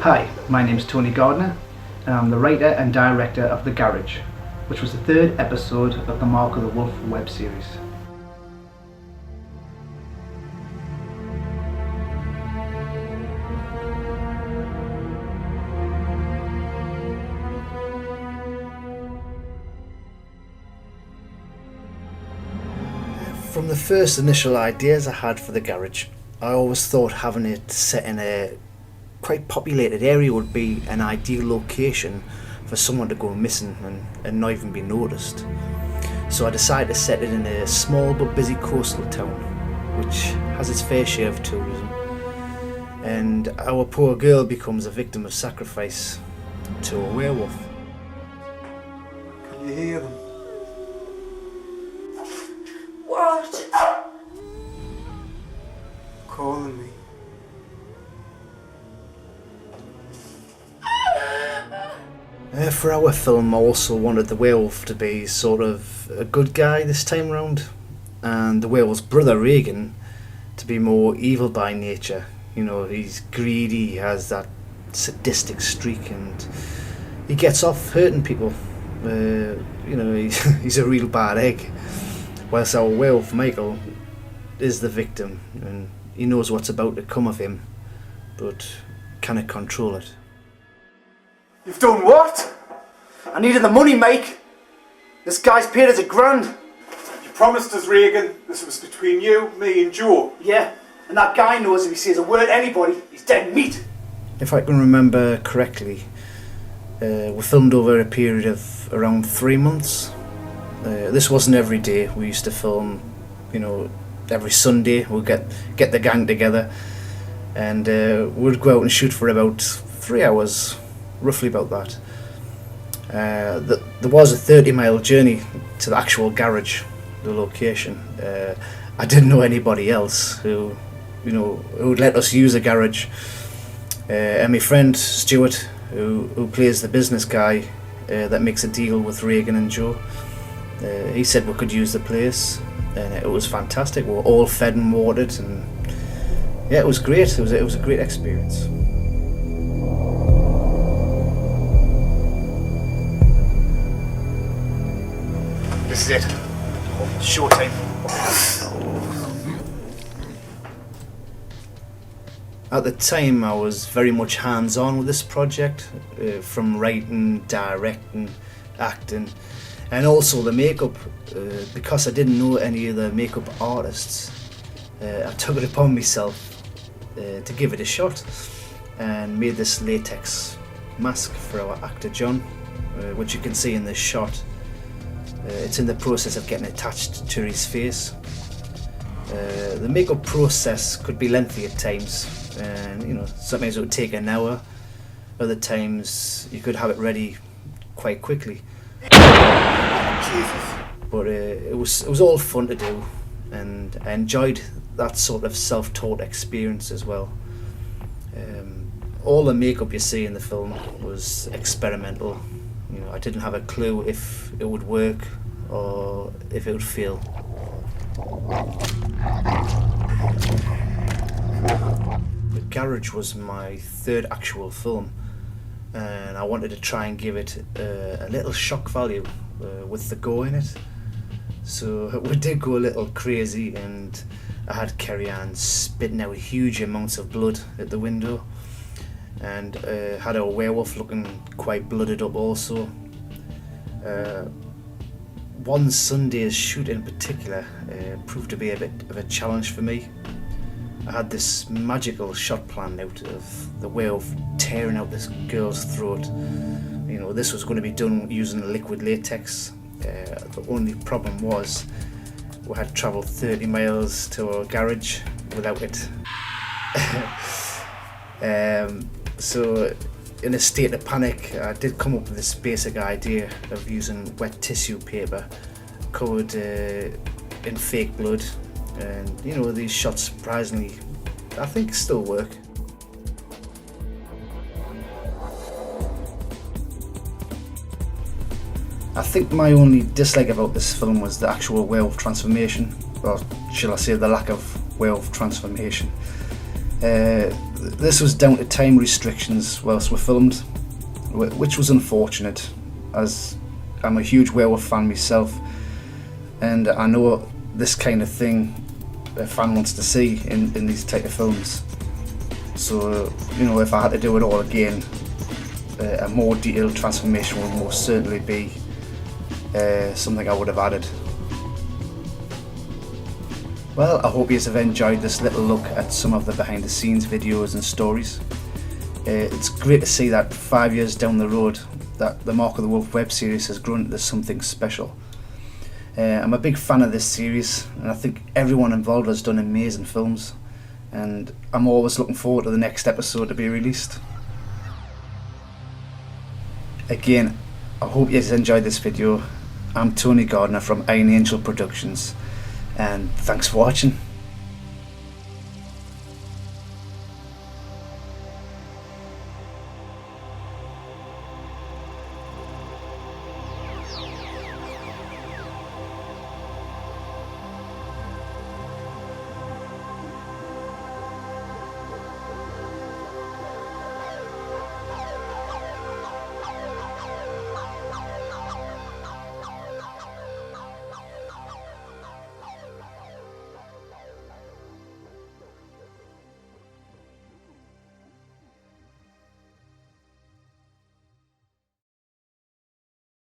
Hi, my name's Tony Gardner, and I'm the writer and director of The Garage, which was the third episode of the Mark of the Wolf web series. From the first initial ideas I had for The Garage, I always thought having it set in a quite populated area would be an ideal location for someone to go missing and not even be noticed. So I decided to set it in a small but busy coastal town, which has its fair share of tourism. And our poor girl becomes a victim of sacrifice to a werewolf. Can you hear them? What? Calling me. For our film, I also wanted the werewolf to be sort of a good guy this time round, and the werewolf's brother Reagan to be more evil by nature. You know, he's greedy, he has that sadistic streak, and he gets off hurting people. He's a real bad egg. Whilst our werewolf Michael is the victim, and he knows what's about to come of him, but cannot control it. You've done what? I needed the money, Mike. This guy's paid us $1,000. You promised us, Reagan, this was between you, me and Joe. Yeah, and that guy knows if he says a word to anybody, he's dead meat. If I can remember correctly, we filmed over a period of around 3 months. This wasn't every day. We used to film, every Sunday. We'd get the gang together, and we'd go out and shoot for about 3 hours, roughly about that. There was a 30-mile journey to the actual garage, the location. I didn't know anybody else who would let us use a garage. And my friend Stuart, who plays the business guy that makes a deal with Reagan and Joe, he said we could use the place, and it was fantastic. We were all fed and watered, and yeah, it was great. It was a great experience. This is it. Showtime. At the time, I was very much hands-on with this project, from writing, directing, acting, and also the makeup. Because I didn't know any of the makeup artists, I took it upon myself to give it a shot, and made this latex mask for our actor John, which you can see in this shot. It's in the process of getting attached to his face. The makeup process could be lengthy at times, and sometimes it would take an hour. Other times you could have it ready quite quickly. Jesus. But it was all fun to do, and I enjoyed that sort of self-taught experience as well. All the makeup you see in the film was experimental. I didn't have a clue if it would work or if it would fail. The Garage was my third actual film, and I wanted to try and give it a little shock value with the gore in it. So we did go a little crazy, and I had Kerry-Ann spitting out huge amounts of blood at the window, and had a werewolf looking quite blooded up also. One Sunday's shoot in particular proved to be a bit of a challenge for me. I had this magical shot planned out of the werewolf tearing out this girl's throat. this was going to be done using liquid latex. The only problem was we had travelled 30 miles to a garage without it. So in a state of panic, I did come up with this basic idea of using wet tissue paper covered in fake blood, and you know, these shots surprisingly I think still work. I think my only dislike about this film was the actual werewolf transformation, or shall I say the lack of werewolf transformation. This was down to time restrictions whilst we filmed, which was unfortunate, as I'm a huge werewolf fan myself, and I know this kind of thing a fan wants to see in these type of films. So, you know, if I had to do it all again, a more detailed transformation would most certainly be something I would have added. Well, I hope you have enjoyed this little look at some of the behind the scenes videos and stories. It's great to see that 5 years down the road that the Mark of the Wolf web series has grown into something special. I'm a big fan of this series, and I think everyone involved has done amazing films, and I'm always looking forward to the next episode to be released. Again, I hope you enjoyed this video. I'm Tony Gardner from Iron Angel Productions, and thanks for watching.